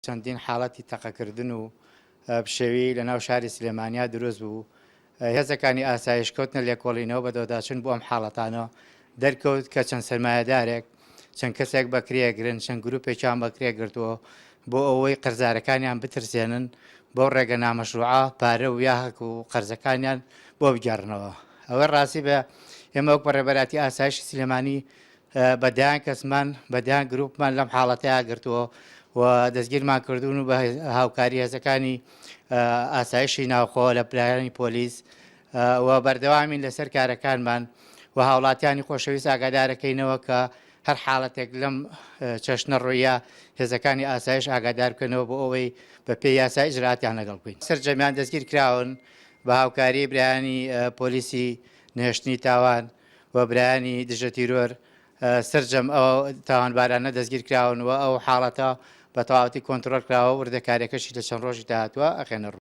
چەندین حاڵەتی تەقەکردن و بشێوی لە ناو شاری سلێمانیا دروست بوو. هێزەکانی ئاسایش کەوتنە لێکۆڵینەوە بە دۆداچن بۆ ئەم حاڵەتانە دەرکەوت کە چەند سەرمایەدارێک چەند کەسێک بەکرێگرن چەند گروپێکیان بەکرێ گرتووە بۆ ئەوەی قەرزارەکانیان بترسێنن بۆ ڕێگە نامەشروعە پارە و یاهک و قەرزەکانیان بۆ بگەڕنەوە. ئەوە ڕاستی بە ئێمە وەک بەڕێبەراتی ئاسایشی سلێمانی بەدایان کەسمان بەدایان گروپمان لەم حاڵەتەیە گرتووە و دەستگیرمان کردوون و بە هاوکاری هێزەکانی ئاسایشی ناوخۆ لە پلایانی پۆلیس و بەردەوامین لەسەر کارەکانمان و هاوڵاتیانی خۆشەویست ئاگادارەکەینەوە کە هەر حاڵەتێک لەم چەشنە ڕوویە هێزەکانی ئاسایش ئاگادار بکەنەوە بۆ ئەوەی بە پێی یاسا ئیجراتیان لەگەڵ بکەین. سەرجەمیان دەستگیر کراون بە هاوکاری برایانی پۆلیسی نهێشتنی تاوان و برایانی دژە تیرۆر سرجەم ئەو تاوانبارانە دەستگیر کراون و ئەو حاڵەتە بە تەواوەتی کۆنتڕۆل کراوە وردەکاریەکەشی لە چەند ڕۆژی داهاتووە ئەخێنە ڕوو.